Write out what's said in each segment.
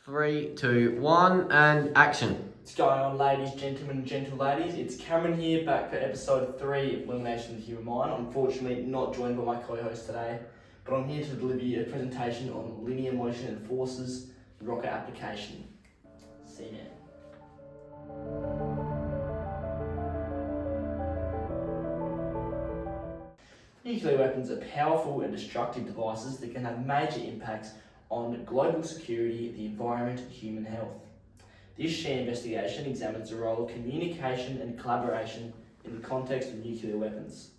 Three, two, one, and action. What's going on, ladies, gentlemen, gentle ladies? It's Cameron here, back for episode 3 of Illumination of the Human Mind. Unfortunately, not joined by my co-host today, but I'm here to deliver you a presentation on linear motion and forces and rocket application. See you now. Nuclear weapons are powerful and destructive devices that can have major impacts on global security, the environment, and human health. This SHARE investigation examines the role of communication and collaboration in the context of nuclear weapons.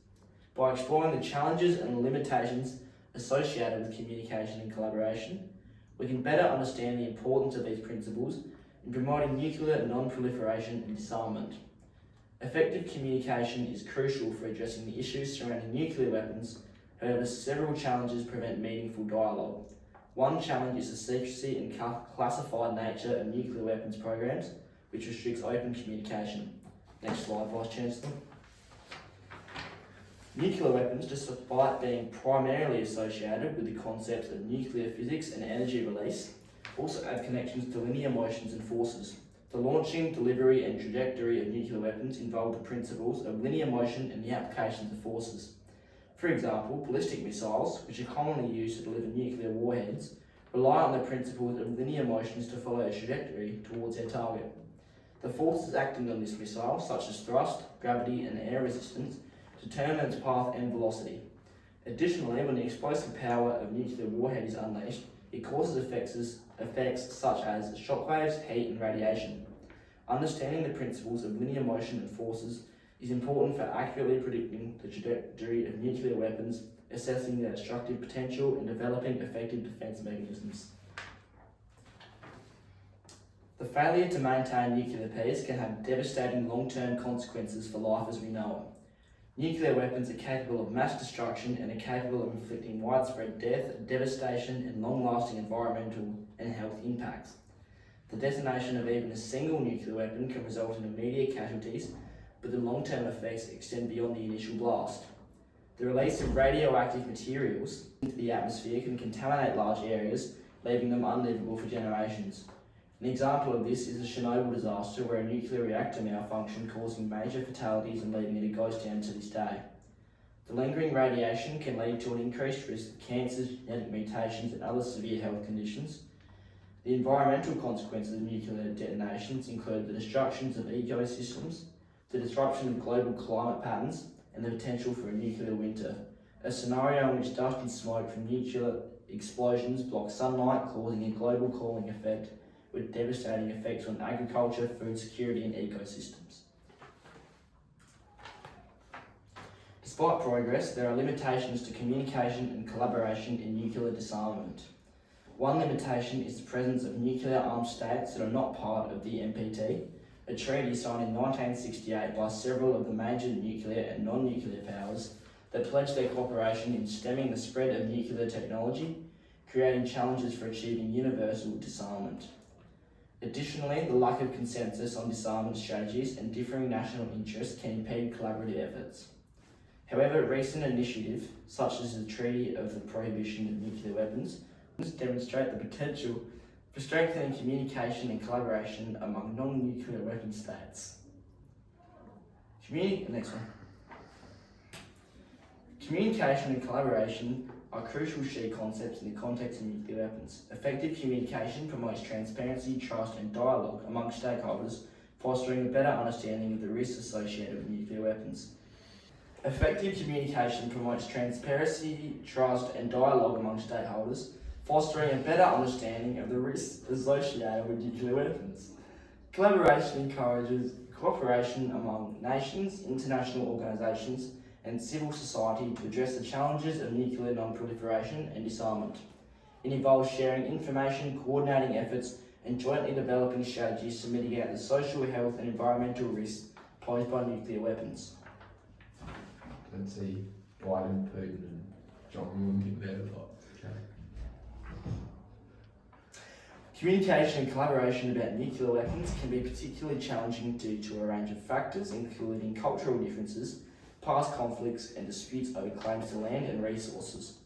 By exploring the challenges and limitations associated with communication and collaboration, we can better understand the importance of these principles in promoting nuclear non-proliferation and disarmament. Effective communication is crucial for addressing the issues surrounding nuclear weapons. However, several challenges prevent meaningful dialogue. One challenge is the secrecy and classified nature of nuclear weapons programs, which restricts open communication. Next slide, Vice Chancellor. Nuclear weapons, despite being primarily associated with the concepts of nuclear physics and energy release, also have connections to linear motions and forces. The launching, delivery, and trajectory of nuclear weapons involve the principles of linear motion and the applications of forces. For example, ballistic missiles, which are commonly used to deliver nuclear warheads, rely on the principles of linear motions to follow a trajectory towards their target. The forces acting on this missile, such as thrust, gravity, and air resistance, determine its path and velocity. Additionally, when the explosive power of nuclear warhead is unleashed, it causes effects such as shockwaves, heat, and radiation. Understanding the principles of linear motion and forces is important for accurately predicting the trajectory of nuclear weapons, assessing their destructive potential, and developing effective defence mechanisms. The failure to maintain nuclear peace can have devastating long-term consequences for life as we know it. Nuclear weapons are capable of mass destruction and are capable of inflicting widespread death, devastation, and long-lasting environmental and health impacts. The detonation of even a single nuclear weapon can result in immediate casualties, but the long-term effects extend beyond the initial blast. The release of radioactive materials into the atmosphere can contaminate large areas, leaving them unlivable for generations. An example of this is the Chernobyl disaster, where a nuclear reactor malfunctioned, causing major fatalities and leaving it a ghost town to this day. The lingering radiation can lead to an increased risk of cancers, genetic mutations, and other severe health conditions. The environmental consequences of nuclear detonations include the destructions of ecosystems, the disruption of global climate patterns, and the potential for a nuclear winter, a scenario in which dust and smoke from nuclear explosions block sunlight, causing a global cooling effect with devastating effects on agriculture, food security, and ecosystems. Despite progress, there are limitations to communication and collaboration in nuclear disarmament. One limitation is the presence of nuclear-armed states that are not part of the NPT, a treaty signed in 1968 by several of the major nuclear and non-nuclear powers that pledged their cooperation in stemming the spread of nuclear technology, creating challenges for achieving universal disarmament. Additionally, the lack of consensus on disarmament strategies and differing national interests can impede collaborative efforts. However, recent initiatives, such as the Treaty of the Prohibition of Nuclear Weapons, demonstrate the potential for strengthening communication and collaboration among non-nuclear weapon states. Next one. Communication and collaboration are crucial shared concepts in the context of nuclear weapons. Effective communication promotes transparency, trust, and dialogue among stakeholders, fostering a better understanding of the risks associated with nuclear weapons. Effective communication promotes transparency, trust, and dialogue among stakeholders, fostering a better understanding of the risks associated with nuclear weapons. Collaboration encourages cooperation among nations, international organisations, and civil society to address the challenges of nuclear non-proliferation and disarmament. It involves sharing information, coordinating efforts, and jointly developing strategies to mitigate the social, health, and environmental risks posed by nuclear weapons. Let's see Biden, Putin, and John Wooden there. Okay. Communication and collaboration about nuclear weapons can be particularly challenging due to a range of factors, including cultural differences, past conflicts, and disputes over claims to land and resources.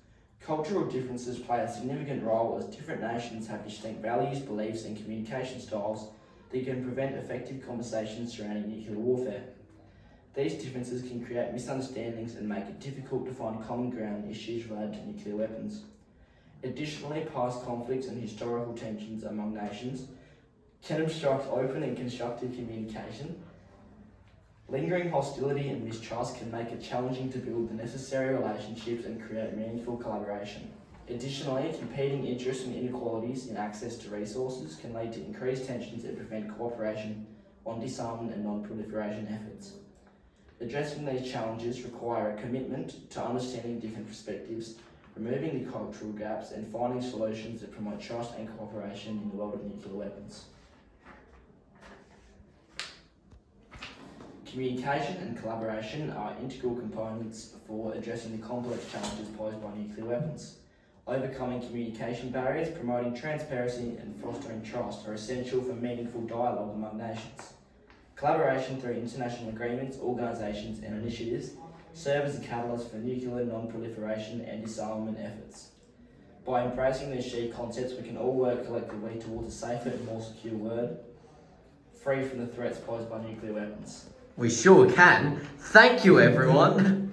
Cultural differences play a significant role as different nations have distinct values, beliefs, and communication styles that can prevent effective conversations surrounding nuclear warfare. These differences can create misunderstandings and make it difficult to find common ground in issues related to nuclear weapons. Additionally, past conflicts and historical tensions among nations can obstruct open and constructive communication. Lingering hostility and mistrust can make it challenging to build the necessary relationships and create meaningful collaboration. Additionally, competing interests and inequalities in access to resources can lead to increased tensions and prevent cooperation on disarmament and non-proliferation efforts. Addressing these challenges require a commitment to understanding different perspectives, removing the cultural gaps, and finding solutions that promote trust and cooperation in the world of nuclear weapons. Communication and collaboration are integral components for addressing the complex challenges posed by nuclear weapons. Overcoming communication barriers, promoting transparency, and fostering trust are essential for meaningful dialogue among nations. Collaboration through international agreements, organisations, and initiatives serve as a catalyst for nuclear non-proliferation and disarmament efforts. By embracing these shared concepts, we can all work collectively towards a safer and more secure world, free from the threats posed by nuclear weapons. We sure can. Thank you, everyone.